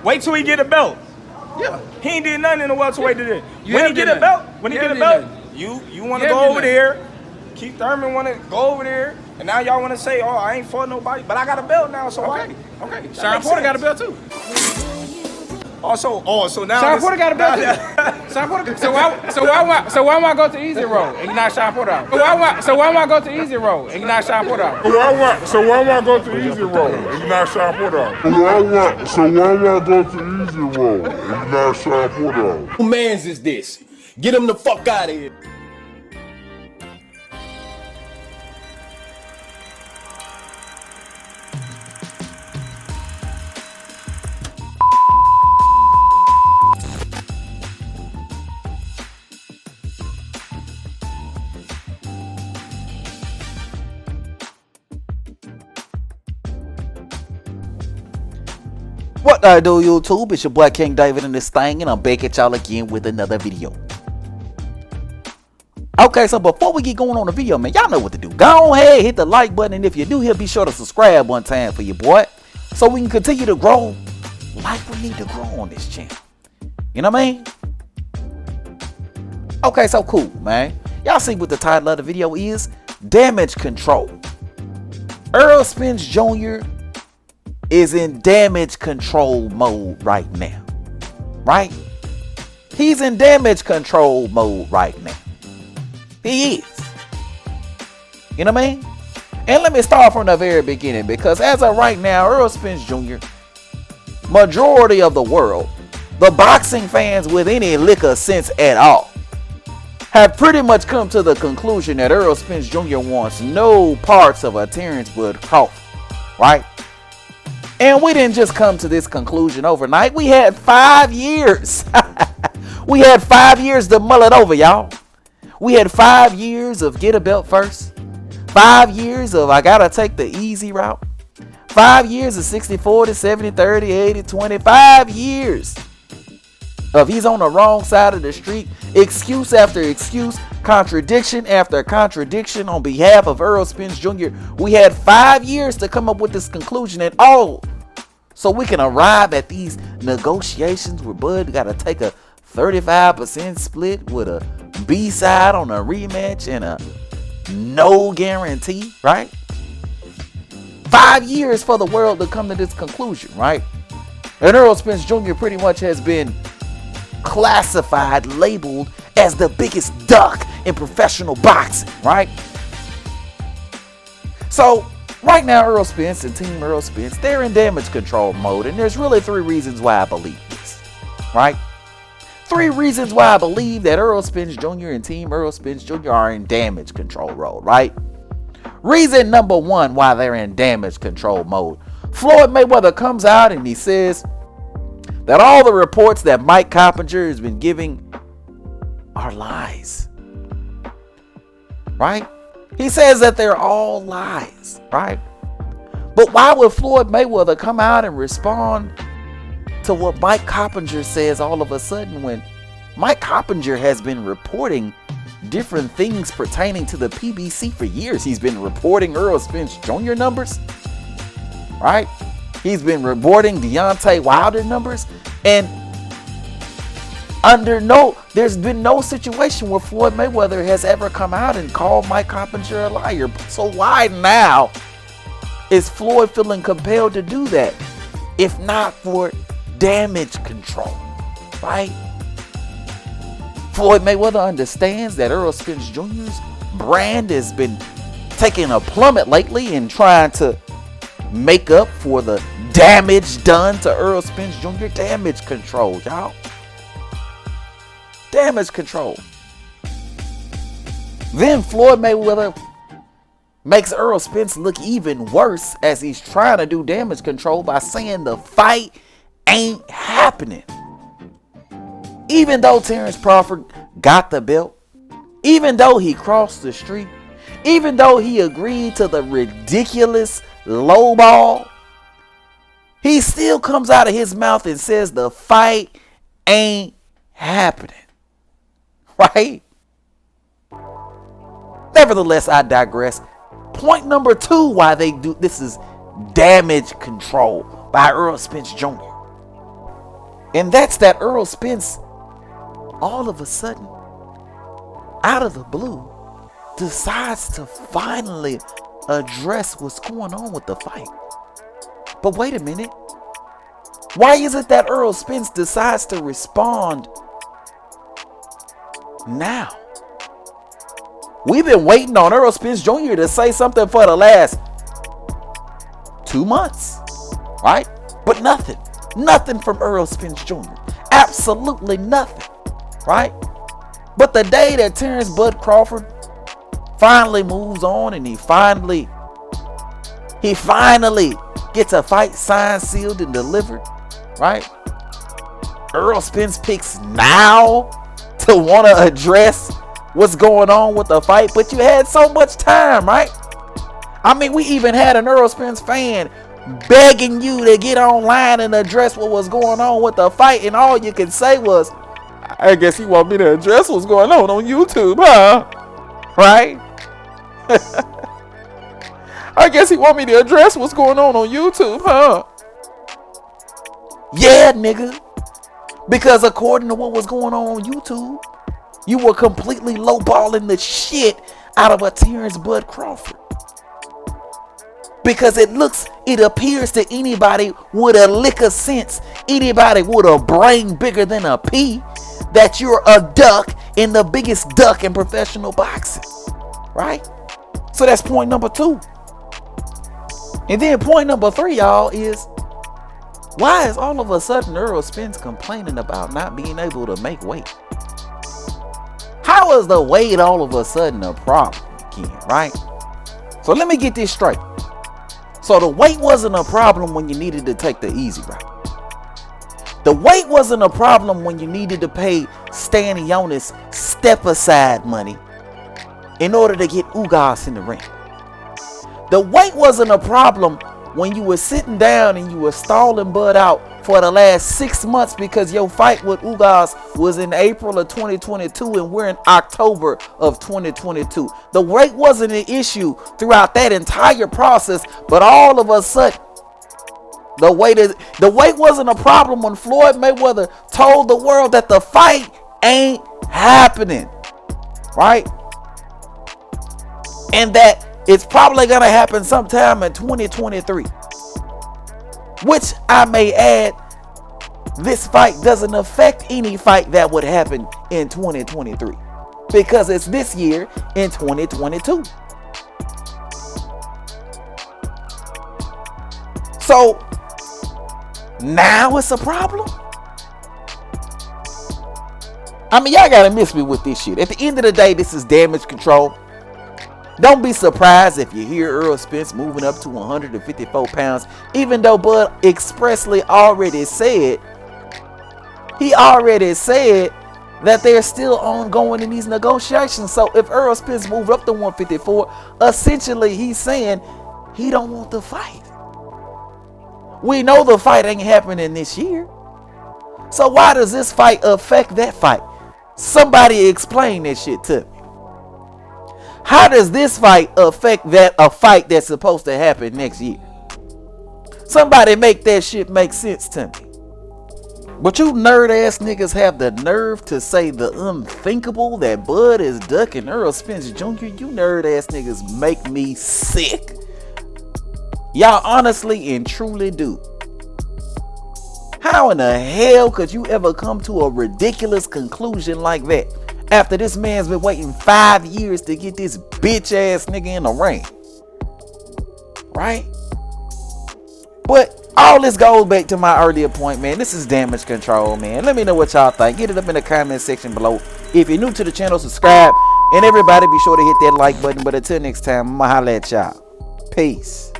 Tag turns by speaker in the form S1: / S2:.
S1: Wait till he get a belt.
S2: Yeah.
S1: He ain't did nothing in the welterweight today.
S2: You
S1: When
S2: have
S1: he get
S2: did
S1: a belt,
S2: nothing.
S1: when he
S2: You
S1: get a
S2: have
S1: belt,
S2: did
S1: you want to
S2: You
S1: go
S2: have
S1: over
S2: did
S1: there. Keith Thurman want to go over there, and now y'all want to say, "Oh, I ain't fought nobody," but I got a belt now, so why?
S2: Okay. Sean Porter got a belt too.
S1: So now
S2: Sean Porter got a belt too. Sean Porter. So why am I go to easy road and you not Sean Porter out? So why am I go to easy road and you not Sean Porter out?
S3: So why am I go to easy road and you not Sean Porter out? So why am I go to easy road and you not Sean Porter out?
S4: Who mans is this? Get him the fuck out of here.
S5: What I do, YouTube? It's your boy King David in this thing, and I'm back at y'all again with another video. Okay, so before we get going on the video, man, y'all know what to do. Go ahead, hit the like button, and if you're new here, be sure to subscribe one time for your boy, so we can continue to grow like we need to grow on this channel. You know what I mean? Okay, so cool, man. Y'all see what the title of the video is? Damage Control. Errol Spence Jr. is in damage control mode right now, right? He's in damage control mode right now. He is. You know what I mean? And let me start from the very beginning, because as of right now, Errol Spence Jr., majority of the world, the boxing fans with any lick of sense at all, have pretty much come to the conclusion that Errol Spence Jr. wants no parts of a Terence Crawford, right? And we didn't just come to this conclusion overnight. We had 5 years. We had 5 years to mull it over, y'all. We had 5 years of get a belt first. 5 years of I gotta take the easy route. 5 years of 60-40, 70-30, 80-20. 5 years of he's on the wrong side of the street. Excuse after excuse. Contradiction after contradiction on behalf of Errol Spence Jr. We had 5 years to come up with this conclusion, and all so we can arrive at these negotiations where Bud got to take a 35% split with a B-side on a rematch and a no guarantee, right? 5 years for the world to come to this conclusion, right? And Errol Spence Jr. pretty much has been classified, labeled as the biggest duck in professional boxing, right? So right now, Errol Spence and Team Errol Spence, they're in damage control mode, and there's really 3 reasons why I believe this, right? 3 reasons why I believe that Errol Spence Jr. and Team Errol Spence Jr. are in damage control mode, right? Reason number 1 why they're in damage control mode. Floyd Mayweather comes out and he says that all the reports that Mike Coppinger has been giving are lies, right? He says that they're all lies, right? But why would Floyd Mayweather come out and respond to what Mike Coppinger says all of a sudden, when Mike Coppinger has been reporting different things pertaining to the PBC for years? He's been reporting Errol Spence Jr. numbers, right? He's been reporting Deontay Wilder numbers, and there's been no situation where Floyd Mayweather has ever come out and called Mike Coppinger a liar. So why now is Floyd feeling compelled to do that, if not for damage control, right? Floyd Mayweather understands that Errol Spence Jr.'s brand has been taking a plummet lately and trying to make up for the damage done to Errol Spence Jr. Damage control, y'all. Damage control. Then Floyd Mayweather makes Errol Spence look even worse as he's trying to do damage control by saying the fight ain't happening. Even though Terence Crawford got the belt, even though he crossed the street, even though he agreed to the ridiculous low ball, he still comes out of his mouth and says the fight ain't happening. Right? Nevertheless, I digress. Point number 2 why they do this is damage control by Errol Spence Jr. And that's that Errol Spence, all of a sudden, out of the blue, decides to finally address what's going on with the fight. But wait a minute. Why is it that Errol Spence decides to respond now? We've been waiting on Errol Spence Jr. to say something for the last 2 months, right? But nothing. Nothing from Errol Spence Jr. Absolutely nothing, right? But the day that Terence Bud Crawford finally moves on and he finally gets a fight signed, sealed, and delivered, right? Errol Spence picks now to want to address what's going on with the fight, but you had so much time, right? I mean, we even had an Errol Spence fan begging you to get online and address what was going on with the fight, and all you could say was, I guess he want me to address what's going on YouTube, huh? Right? I guess he want me to address what's going on YouTube, huh? Yeah, nigga. Because according to what was going on YouTube, you were completely lowballing the shit out of a Terence Bud Crawford. Because it appears to anybody with a lick of sense, anybody with a brain bigger than a pea, that you're a duck and the biggest duck in professional boxing, right? So that's point number 2. And then point number 3, y'all, is why is all of a sudden Errol Spence complaining about not being able to make weight? How is the weight all of a sudden a problem again, right? So let me get this straight. So the weight wasn't a problem when you needed to take the easy route. The weight wasn't a problem when you needed to pay Stanionis step-aside money in order to get Ugas in the ring. The weight wasn't a problem when you were sitting down and you were stalling Bud out for the last 6 months because your fight with Ugas was in April of 2022 and we're in October of 2022. The weight wasn't an issue throughout that entire process, but all of a sudden, the weight wasn't a problem when Floyd Mayweather told the world that the fight ain't happening, right? And that it's probably going to happen sometime in 2023. Which I may add, this fight doesn't affect any fight that would happen in 2023. Because it's this year in 2022. So, now it's a problem? I mean, y'all gotta miss me with this shit. At the end of the day, this is damage control. Don't be surprised if you hear Errol Spence moving up to 154 pounds, even though Bud expressly already said, that they're still ongoing in these negotiations. So if Errol Spence moved up to 154, essentially he's saying he don't want the fight. We know the fight ain't happening this year. So why does this fight affect that fight? Somebody explain that shit to me. How does this fight affect a fight that's supposed to happen next year? Somebody make that shit make sense to me. But you nerd ass niggas have the nerve to say the unthinkable, that Bud is ducking Errol Spence Jr. You nerd ass niggas make me sick. Y'all honestly and truly do. How in the hell could you ever come to a ridiculous conclusion like that? After this man's been waiting 5 years to get this bitch ass nigga in the ring. Right? But all this goes back to my earlier point, man. This is damage control, man. Let me know what y'all think. Get it up in the comment section below. If you're new to the channel, subscribe. And everybody be sure to hit that like button. But until next time, I'ma holla at y'all. Peace.